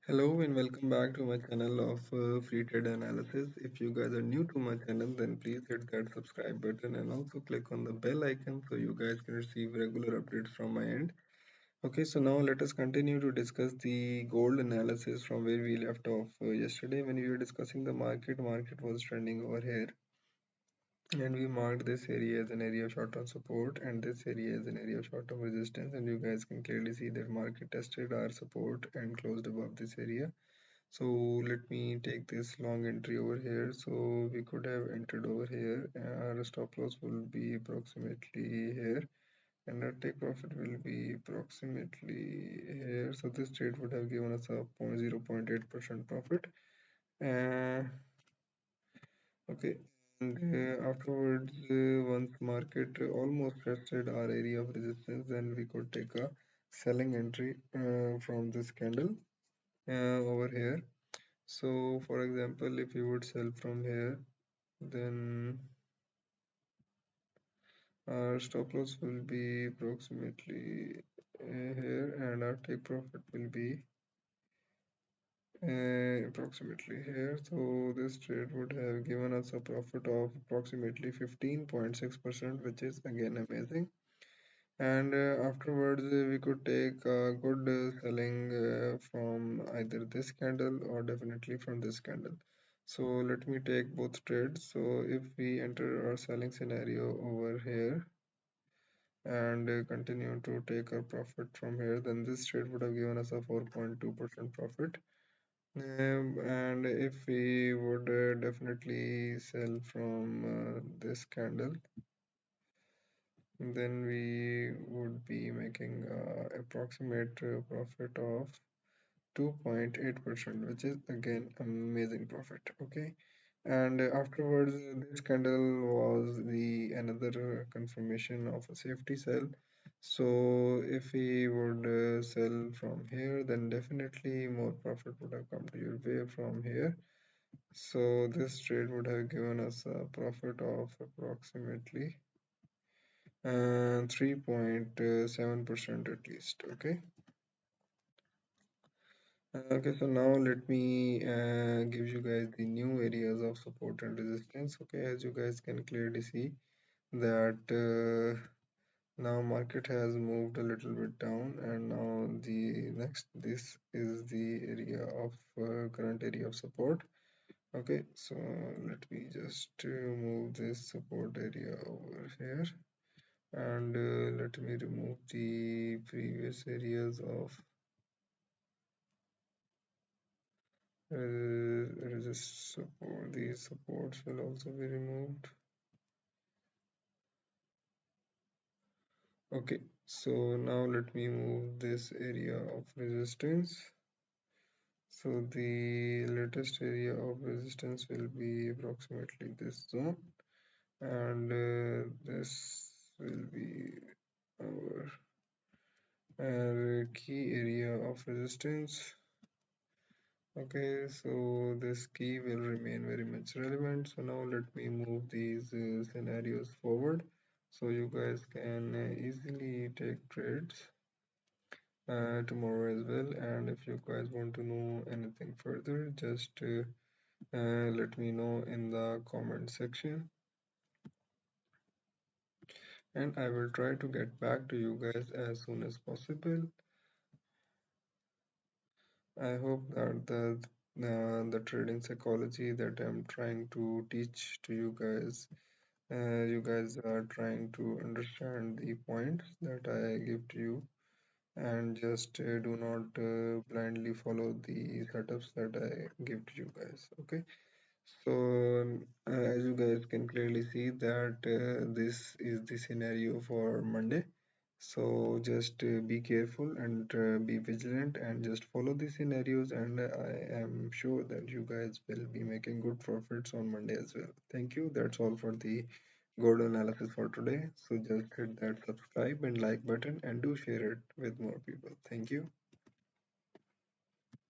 Hello and welcome back to my channel of free trade analysis. If you guys are new to my channel, then please hit that subscribe button and also click on the bell icon so you guys can receive regular updates from my end. Okay, so now let us continue to discuss the gold analysis from where we left off yesterday when we were discussing the market. Market was trending over here, and we marked this area as an area of short-term support and this area as an area of short-term resistance, and you guys can clearly see that market tested our support and closed above this area. So let me take this long entry over here. So we could have entered over here. Our stop loss will be approximately here, and our take profit will be approximately here. So this trade would have given us a 0.8% profit. Uh, okay, and afterwards, once market almost tested our area of resistance, then we could take a selling entry from this candle over here. So, for example, if you would sell from here, then our stop loss will be approximately here, and our take profit will be approximately here. So, this trade would have given us a profit of approximately 15.6%, which is again amazing. And afterwards, we could take a good selling from either this candle or definitely from this candle. So let me take both trades. So if we enter our selling scenario over here and continue to take our profit from here, then this trade would have given us a 4.2% profit. And if we would definitely sell from this candle, then we would be making approximate profit of 2.8%, which is again amazing profit. Okay, and afterwards this candle was the another confirmation of a safety sell. So if we would sell from here, then definitely more profit would have come to your way from here. So this trade would have given us a profit of approximately 3.7% at least. Okay. Okay, so now let me give you guys the new areas of support and resistance. Okay, as you guys can clearly see that now market has moved a little bit down, and now the next this is the area of current area of support. Okay, so let me just move this support area over here, and let me remove the previous areas of resist support. These supports will also be removed. Okay, so now let me move this area of resistance. So the latest area of resistance will be approximately this zone, and this will be our key area of resistance. Okay, so this key will remain very much relevant. So now let me move these scenarios forward so you guys can easily take trades tomorrow as well. And if you guys want to know anything further, just let me know in the comment section, and I will try to get back to you guys as soon as possible. I hope that the trading psychology that I'm trying to teach to you guys are trying to understand the points that I give to you, and just do not blindly follow the setups that I give to you guys. Okay, so as you guys can clearly see that this is the scenario for Monday. So just be careful and be vigilant and just follow the scenarios, and I am sure that you guys will be making good profits on Monday as well. Thank you. That's all for the gold analysis for today. So just hit that subscribe and like button and do share it with more people. Thank you.